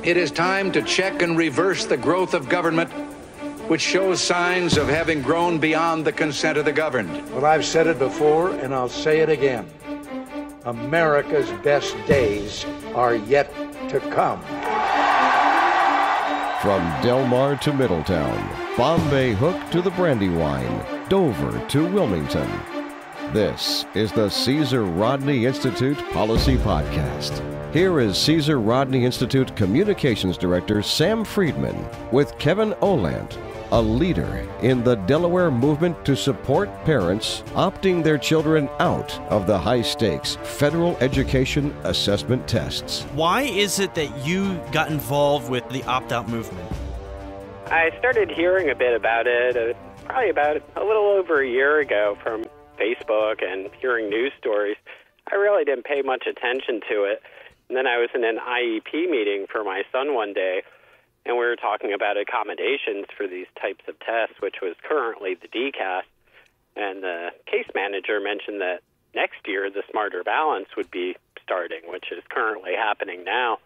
It is time to check and reverse the growth of government, which shows signs of having grown beyond the consent of the governed. Well, I've said it before, and I'll say it again. America's best days are yet to come. From Delmar to Middletown, Bombay Hook to the Brandywine, Dover to Wilmington. This is the Caesar Rodney Institute Policy Podcast. Here is Caesar Rodney Institute Communications Director Sam Friedman with Kevin Ohlandt, a leader in the Delaware movement to support parents opting their children out of the high-stakes federal education assessment tests. Why is it that you got involved with the opt-out movement? I started hearing a bit about it probably about a little over a year ago from Facebook and hearing news stories. I really didn't pay much attention to it. And then I was in an IEP meeting for my son one day, and we were talking about accommodations for these types of tests, which was currently the DCAS. And the case manager mentioned that next year the Smarter Balance would be starting, which is currently happening now.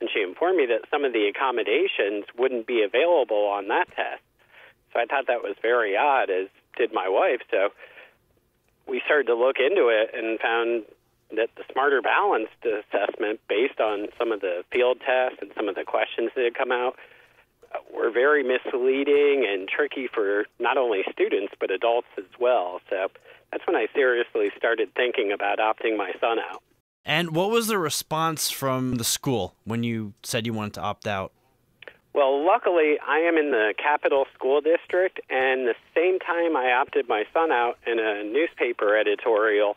And she informed me that some of the accommodations wouldn't be available on that test. So I thought that was very odd, as did my wife. So we started to look into it and found that the Smarter Balanced assessment, based on some of the field tests and some of the questions that had come out, were very misleading and tricky for not only students but adults as well. So that's when I seriously started thinking about opting my son out. And what was the response from the school when you said you wanted to opt out? Well, luckily, I am in the Capital School District, and the same time I opted my son out in a newspaper editorial,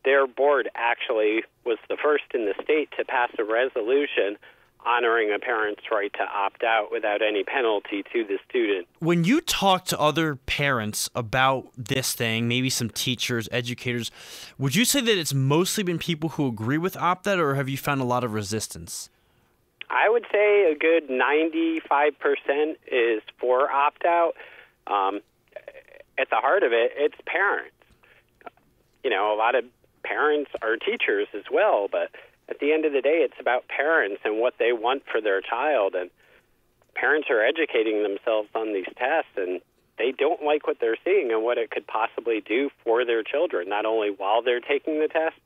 their board actually was the first in the state to pass a resolution honoring a parent's right to opt out without any penalty to the student. When you talk to other parents about this thing, maybe some teachers, educators, would you say that it's mostly been people who agree with opt-out, or have you found a lot of resistance? I would say a good 95% is for opt-out. At the heart of it, it's parents. You know, a lot of parents are teachers as well, but at the end of the day, it's about parents and what they want for their child. And parents are educating themselves on these tests, and they don't like what they're seeing and what it could possibly do for their children, not only while they're taking the test,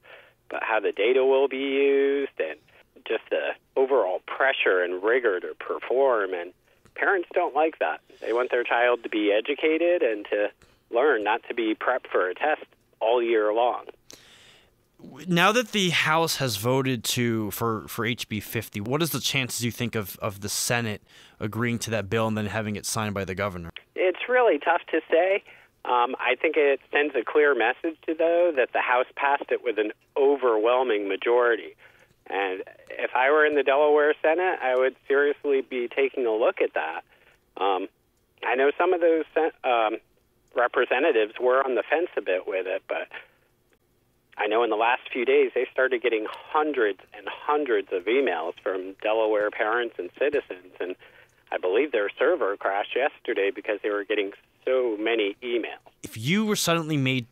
but how the data will be used and just the overall pressure and rigor to perform. And parents don't like that. They want their child to be educated and to learn, not to be prepped for a test all year long. Now that the House has voted for HB 50, what is the chances, you think, of the Senate agreeing to that bill and then having it signed by the governor? It's really tough to say. I think it sends a clear message, though, that the House passed it with an overwhelming majority. And if I were in the Delaware Senate, I would seriously be taking a look at that. I know some of those representatives were on the fence a bit with it, but I know in the last few days they started getting hundreds and hundreds of emails from Delaware parents and citizens, and I believe their server crashed yesterday because they were getting so many emails. If you were suddenly made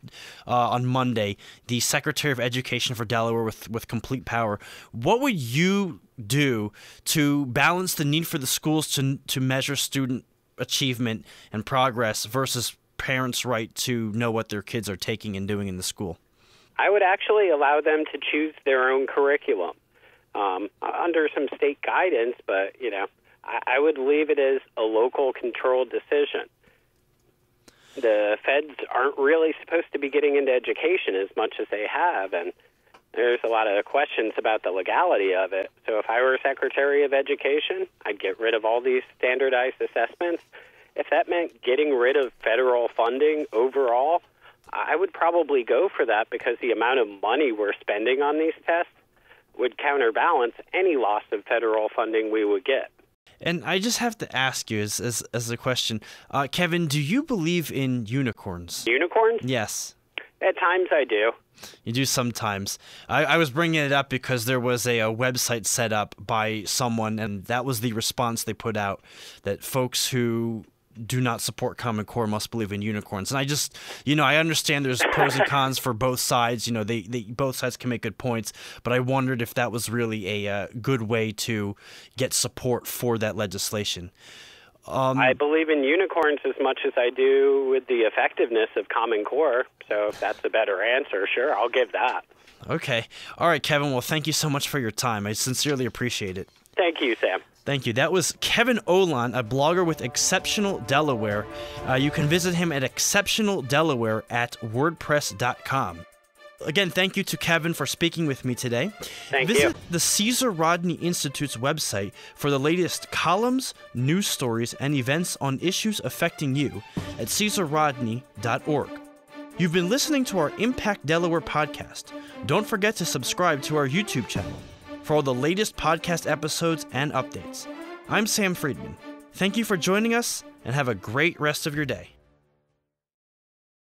on Monday the Secretary of Education for Delaware with complete power, what would you do to balance the need for the schools to measure student achievement and progress versus parents' right to know what their kids are taking and doing in the school? I would actually allow them to choose their own curriculum under some state guidance, but, you know, I would leave it as a local controlled decision. The feds aren't really supposed to be getting into education as much as they have, and there's a lot of questions about the legality of it. So if I were Secretary of Education, I'd get rid of all these standardized assessments. If that meant getting rid of federal funding overall, I would probably go for that, because the amount of money we're spending on these tests would counterbalance any loss of federal funding we would get. And I just have to ask you as a question, Kevin, do you believe in unicorns? Unicorns? Yes. At times I do. You do sometimes. I was bringing it up because there was a website set up by someone, and that was the response they put out, that folks who do not support Common Core must believe in unicorns. And I just, I understand there's pros and cons for both sides. They both sides can make good points, but I wondered if that was really a good way to get support for that legislation. I believe in unicorns as much as I do with the effectiveness of Common Core. So if that's a better answer, sure, I'll give that. Okay. All right, Kevin. Well, thank you so much for your time. I sincerely appreciate it. Thank you, Sam. Thank you. That was Kevin Ohlandt, a blogger with Exceptional Delaware. You can visit him at exceptionaldelaware at wordpress.com. Again, thank you to Kevin for speaking with me today. Visit the Caesar Rodney Institute's website for the latest columns, news stories, and events on issues affecting you at caesarrodney.org. You've been listening to our Impact Delaware podcast. Don't forget to subscribe to our YouTube channel for all the latest podcast episodes and updates. I'm Sam Friedman. Thank you for joining us, and have a great rest of your day.